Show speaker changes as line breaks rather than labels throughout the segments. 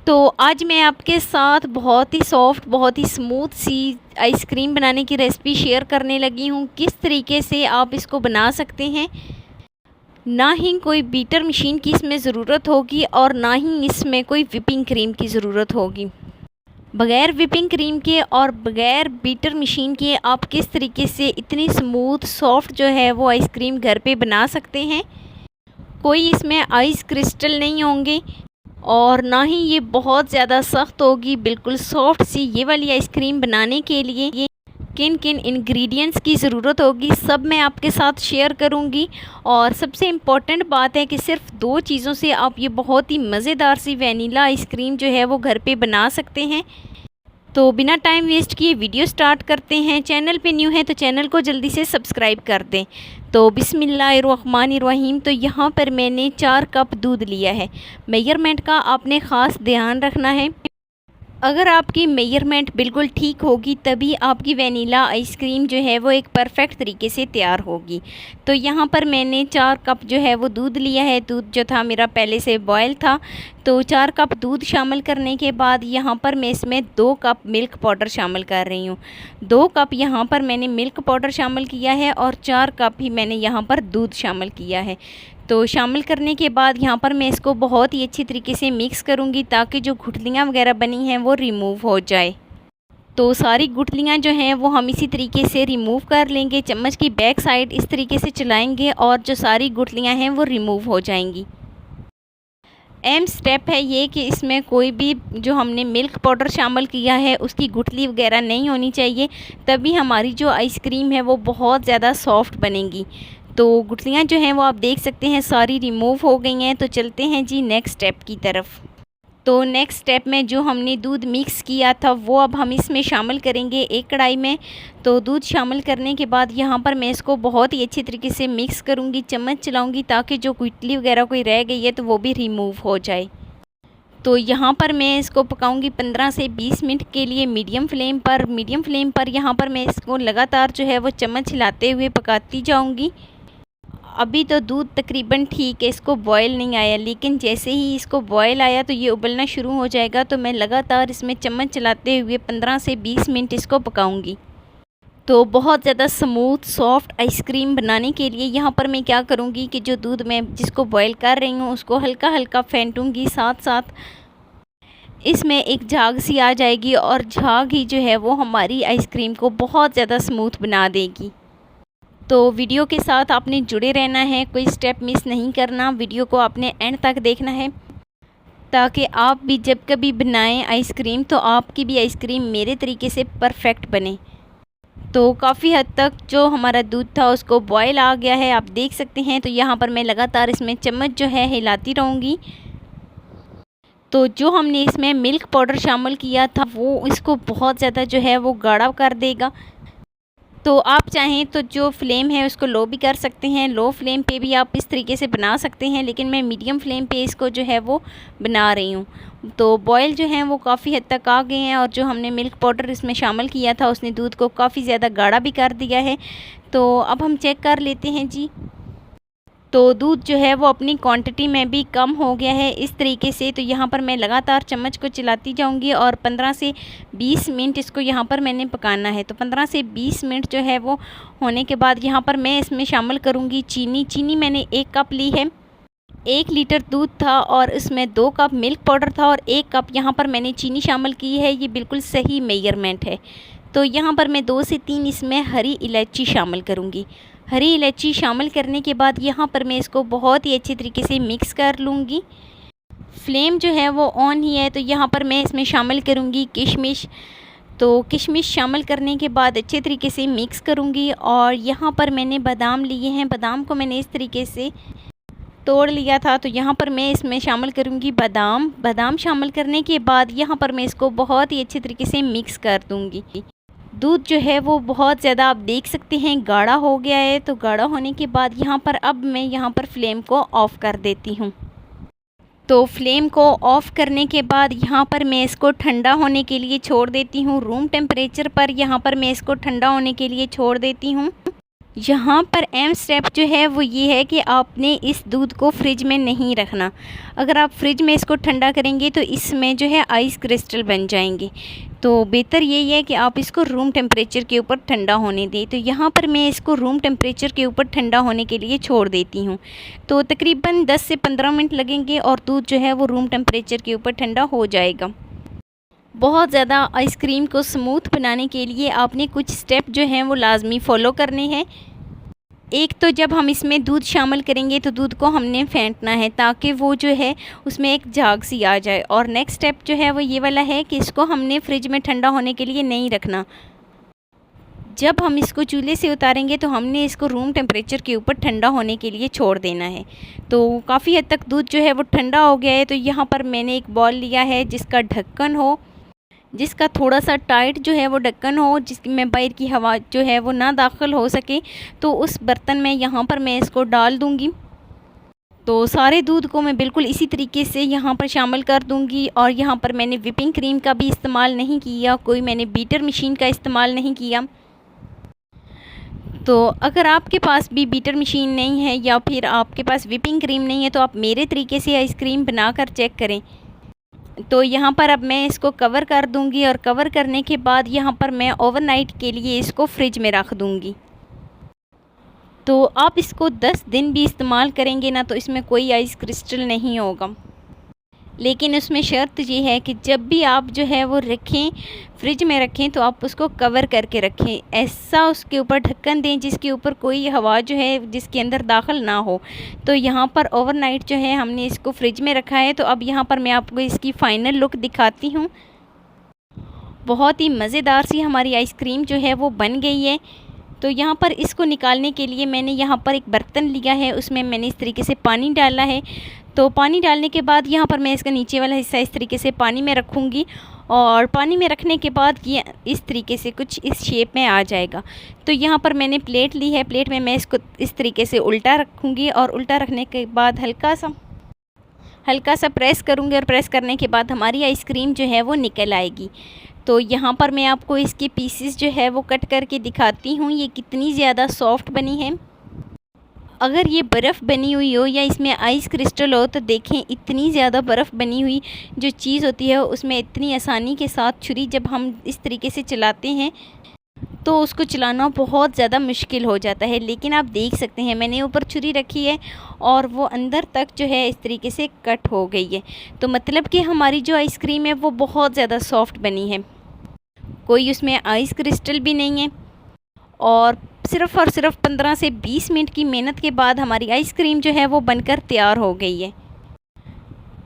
तो आज मैं आपके साथ बहुत ही सॉफ्ट, बहुत ही स्मूथ सी आइसक्रीम बनाने की रेसिपी शेयर करने लगी हूँ। किस तरीके से आप इसको बना सकते हैं। ना ही कोई बीटर मशीन की इसमें ज़रूरत होगी और ना ही इसमें कोई व्हिपिंग क्रीम की ज़रूरत होगी। बग़ैर व्हिपिंग क्रीम के और बग़ैर बीटर मशीन के आप किस तरीके से इतनी स्मूथ सॉफ्ट जो है वो आइसक्रीम घर पे बना सकते हैं। कोई इसमें आइस क्रिस्टल नहीं होंगे और ना ही ये बहुत ज़्यादा सख्त होगी। बिल्कुल सॉफ्ट सी ये वाली आइसक्रीम बनाने के लिए ये किन किन इंग्रेडिएंट्स की ज़रूरत होगी सब मैं आपके साथ शेयर करूंगी। और सबसे इम्पॉर्टेंट बात है कि सिर्फ 2 चीज़ों से आप ये बहुत ही मज़ेदार सी वैनिला आइसक्रीम जो है वो घर पे बना सकते हैं। तो बिना टाइम वेस्ट किए वीडियो स्टार्ट करते हैं। चैनल पे न्यू है तो चैनल को जल्दी से सब्सक्राइब कर दें। तो बिस्मिल्लाहिर्रहमानिर्रहीम। तो यहाँ पर मैंने 4 कप दूध लिया है। मेजरमेंट का आपने ख़ास ध्यान रखना है। अगर आपकी मेजरमेंट बिल्कुल ठीक होगी तभी आपकी वैनिला आइसक्रीम जो है वो एक परफेक्ट तरीके से तैयार होगी। तो यहाँ पर मैंने 4 कप जो है वो दूध लिया है। दूध जो था मेरा पहले से बॉयल था। तो 4 कप दूध शामिल करने के बाद यहाँ पर मैं इसमें 2 कप मिल्क पाउडर शामिल कर रही हूँ। 2 कप यहाँ पर मैंने मिल्क पाउडर शामिल किया है और 4 कप ही मैंने यहाँ पर दूध शामिल किया है। तो शामिल करने के बाद यहाँ पर मैं इसको बहुत ही अच्छी तरीके से मिक्स करूँगी ताकि जो गुठलियाँ वगैरह बनी हैं वो रिमूव हो जाए। तो सारी गुठलियाँ जो हैं वो हम इसी तरीके से रिमूव कर लेंगे। चम्मच की बैक साइड इस तरीके से चलाएंगे और जो सारी गुठलियाँ हैं वो रिमूव हो जाएंगी। अहम स्टेप है ये कि इसमें कोई भी जो हमने मिल्क पाउडर शामिल किया है उसकी गुठली वगैरह नहीं होनी चाहिए, तभी हमारी जो आइसक्रीम है वो बहुत ज़्यादा सॉफ्ट बनेगी। तो गुठलियाँ जो हैं वो आप देख सकते हैं सारी रिमूव हो गई हैं। तो चलते हैं जी नेक्स्ट स्टेप की तरफ। तो नेक्स्ट स्टेप में जो हमने दूध मिक्स किया था वो अब हम इसमें शामिल करेंगे एक कढ़ाई में। तो दूध शामिल करने के बाद यहाँ पर मैं इसको बहुत ही अच्छी तरीके से मिक्स करूँगी, चम्मच चलाऊँगी ताकि जो गुठली वगैरह कोई रह गई है तो वो भी रिमूव हो जाए। तो यहाँ पर मैं इसको पकाऊंगी 15 से 20 मिनट के लिए मीडियम फ्लेम पर। मीडियम फ्लेम पर यहाँ पर मैं इसको लगातार जो है वो चम्मच हिलाते हुए पकाती जाऊँगी। अभी तो दूध तकरीबन ठीक है, इसको बॉयल नहीं आया, लेकिन जैसे ही इसको बॉयल आया तो ये उबलना शुरू हो जाएगा। तो मैं लगातार इसमें चम्मच चलाते हुए 15 से 20 मिनट इसको पकाऊंगी। तो बहुत ज़्यादा स्मूथ सॉफ्ट आइसक्रीम बनाने के लिए यहाँ पर मैं क्या करूँगी कि जो दूध मैं जिसको बॉयल कर रही हूँ उसको हल्का हल्का फेंटूँगी, साथ साथ इसमें एक झाग सी आ जाएगी और झाग ही जो है वो हमारी आइसक्रीम को बहुत ज़्यादा स्मूथ बना देगी। तो वीडियो के साथ आपने जुड़े रहना है, कोई स्टेप मिस नहीं करना। वीडियो को आपने एंड तक देखना है ताकि आप भी जब कभी बनाएं आइसक्रीम तो आपकी भी आइसक्रीम मेरे तरीके से परफेक्ट बने। तो काफ़ी हद तक जो हमारा दूध था उसको बॉयल आ गया है, आप देख सकते हैं। तो यहाँ पर मैं लगातार इसमें चम्मच जो है हिलाती रहूँगी। तो जो हमने इसमें मिल्क पाउडर शामिल किया था वो इसको बहुत ज़्यादा जो है वो गाढ़ा कर देगा। तो आप चाहें तो जो फ्लेम है उसको लो भी कर सकते हैं, लो फ्लेम पे भी आप इस तरीके से बना सकते हैं, लेकिन मैं मीडियम फ्लेम पे इसको जो है वो बना रही हूँ। तो बॉयल जो है वो काफ़ी हद तक आ गए हैं और जो हमने मिल्क पाउडर इसमें शामिल किया था उसने दूध को काफ़ी ज़्यादा गाढ़ा भी कर दिया है। तो अब हम चेक कर लेते हैं जी। तो दूध जो है वो अपनी क्वांटिटी में भी कम हो गया है इस तरीके से। तो यहाँ पर मैं लगातार चम्मच को चलाती जाऊँगी और 15 से 20 मिनट इसको यहाँ पर मैंने पकाना है। तो 15 से 20 मिनट जो है वो होने के बाद यहाँ पर मैं इसमें शामिल करूँगी चीनी। चीनी मैंने 1 कप ली है। 1 लीटर दूध था और इसमें 2 कप मिल्क पाउडर था और 1 कप यहाँ पर मैंने चीनी शामिल की है। ये बिल्कुल सही मेजरमेंट है। तो यहाँ पर मैं 2 से 3 इसमें हरी इलायची शामिल करूँगी। हरी इलायची शामिल करने के बाद यहाँ पर मैं इसको बहुत ही अच्छी तरीके से मिक्स कर लूँगी। फ्लेम जो है वो ऑन ही है। तो यहाँ पर मैं इसमें शामिल करूँगी किशमिश। तो किशमिश शामिल करने के बाद अच्छे तरीके से मिक्स करूँगी। और यहाँ पर मैंने बादाम लिए हैं, बादाम को मैंने इस तरीके से तोड़ लिया था। तो यहाँ पर मैं इसमें शामिल करूँगी बादाम। बादाम शामिल करने के बाद यहाँ पर मैं इसको बहुत ही अच्छे तरीके से मिक्स कर दूँगी। दूध जो है वो बहुत ज़्यादा आप देख सकते हैं गाढ़ा हो गया है। तो गाढ़ा होने के बाद यहाँ पर अब मैं यहाँ पर फ्लेम को ऑफ़ कर देती हूँ। तो फ्लेम को ऑफ़ करने के बाद यहाँ पर मैं इसको ठंडा होने के लिए छोड़ देती हूँ। रूम टेम्परेचर पर यहाँ पर मैं इसको ठंडा होने के लिए छोड़ देती हूँ। यहाँ पर अहम स्टेप जो है वो ये है कि आपने इस दूध को फ्रिज में नहीं रखना। अगर आप फ्रिज में इसको ठंडा करेंगे तो इसमें जो है आइस क्रिस्टल बन जाएंगे। तो बेहतर यही है कि आप इसको रूम टेम्परेचर के ऊपर ठंडा होने दें। तो यहाँ पर मैं इसको रूम टेम्परेचर के ऊपर ठंडा होने के लिए छोड़ देती हूँ। तो तकरीबन 10 से 15 मिनट लगेंगे और दूध जो है वो रूम टेम्परेचर के ऊपर ठंडा हो जाएगा। बहुत ज़्यादा आइसक्रीम को स्मूथ बनाने के लिए आपने कुछ स्टेप जो हैं वो लाजमी फ़ॉलो करने हैं। एक तो जब हम इसमें दूध शामिल करेंगे तो दूध को हमने फेंटना है ताकि वो जो है उसमें एक झाग सी आ जाए। और नेक्स्ट स्टेप जो है वो ये वाला है कि इसको हमने फ्रिज में ठंडा होने के लिए नहीं रखना। जब हम इसको चूल्हे से उतारेंगे तो हमने इसको रूम टेम्परेचर के ऊपर ठंडा होने के लिए छोड़ देना है। तो काफ़ी हद तक दूध जो है वो ठंडा हो गया है। तो यहाँ पर मैंने एक बॉल लिया है जिसका ढक्कन हो, जिसका थोड़ा सा टाइट जो है वो ढक्कन हो, जिसमें बाहर की हवा जो है वो ना दाखिल हो सके। तो उस बर्तन में यहाँ पर मैं इसको डाल दूँगी। तो सारे दूध को मैं बिल्कुल इसी तरीके से यहाँ पर शामिल कर दूँगी। और यहाँ पर मैंने व्हिपिंग क्रीम का भी इस्तेमाल नहीं किया, कोई मैंने बीटर मशीन का इस्तेमाल नहीं किया। तो अगर आपके पास भी बीटर मशीन नहीं है या फिर आपके पास व्हिपिंग क्रीम नहीं है तो आप मेरे तरीके से आइसक्रीम बनाकर चेक करें। तो यहाँ पर अब मैं इसको कवर कर दूँगी और कवर करने के बाद यहाँ पर मैं ओवरनाइट के लिए इसको फ्रिज में रख दूँगी। तो आप इसको 10 दिन भी इस्तेमाल करेंगे ना तो इसमें कोई आइस क्रिस्टल नहीं होगा। लेकिन उसमें शर्त ये है कि जब भी आप जो है वो रखें, फ्रिज में रखें तो आप उसको कवर करके रखें। ऐसा उसके ऊपर ढक्कन दें जिसके ऊपर कोई हवा जो है जिसके अंदर दाखिल ना हो। तो यहाँ पर ओवरनाइट जो है हमने इसको फ्रिज में रखा है। तो अब यहाँ पर मैं आपको इसकी फ़ाइनल लुक दिखाती हूँ। बहुत ही मज़ेदार सी हमारी आइसक्रीम जो है वो बन गई है। तो यहाँ पर इसको निकालने के लिए मैंने यहाँ पर एक बर्तन लिया है, उसमें मैंने इस तरीके से पानी डाला है। तो पानी डालने के बाद यहाँ पर मैं इसका नीचे वाला हिस्सा इस तरीके से पानी में रखूँगी और पानी में रखने के बाद ये इस तरीके से कुछ इस शेप में आ जाएगा। तो यहाँ पर मैंने प्लेट ली है, प्लेट में मैं इसको इस तरीके से उल्टा रखूँगी और उल्टा रखने के बाद हल्का सा प्रेस करूँगी और प्रेस करने के बाद हमारी आइसक्रीम जो है वो निकल आएगी। तो यहाँ पर मैं आपको इसके पीसेस जो है वो कट करके दिखाती हूँ ये कितनी ज़्यादा सॉफ्ट बनी है। अगर ये बर्फ़ बनी हुई हो या इसमें आइस क्रिस्टल हो तो देखें इतनी ज़्यादा बर्फ़ बनी हुई जो चीज़ होती है उसमें इतनी आसानी के साथ छुरी जब हम इस तरीके से चलाते हैं तो उसको चलाना बहुत ज़्यादा मुश्किल हो जाता है। लेकिन आप देख सकते हैं मैंने ऊपर छुरी रखी है और वो अंदर तक जो है इस तरीके से कट हो गई है। तो मतलब कि हमारी जो आइसक्रीम है वो बहुत ज़्यादा सॉफ्ट बनी है, कोई उसमें आइस क्रिस्टल भी नहीं है। और सिर्फ़ 15 से 20 मिनट की मेहनत के बाद हमारी आइसक्रीम जो है वो बनकर तैयार हो गई है।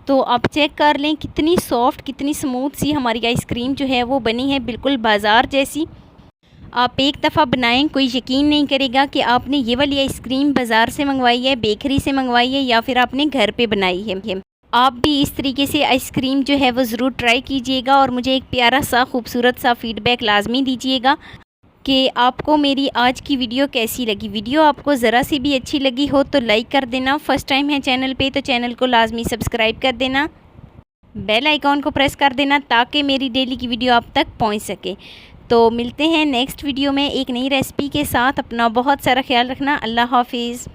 तो आप चेक कर लें कितनी सॉफ्ट कितनी स्मूथ सी हमारी आइसक्रीम जो है वो बनी है, बिल्कुल बाज़ार जैसी। आप एक दफ़ा बनाएं, कोई यकीन नहीं करेगा कि आपने ये वाली आइसक्रीम बाज़ार से मंगवाई है, बेकरी से मंगवाई है या फिर आपने घर पे बनाई है। आप भी इस तरीके से आइसक्रीम जो है वो ज़रूर ट्राई कीजिएगा और मुझे एक प्यारा सा खूबसूरत सा फ़ीडबैक लाजमी दीजिएगा कि आपको मेरी आज की वीडियो कैसी लगी। वीडियो आपको ज़रा सी भी अच्छी लगी हो तो लाइक कर देना। फ़र्स्ट टाइम है चैनल पे तो चैनल को लाजमी सब्सक्राइब कर देना, बेल आइकॉन को प्रेस कर देना ताकि मेरी डेली की वीडियो आप तक पहुंच सके। तो मिलते हैं नेक्स्ट वीडियो में एक नई रेसिपी के साथ। अपना बहुत सारा ख्याल रखना। अल्लाह हाफिज़।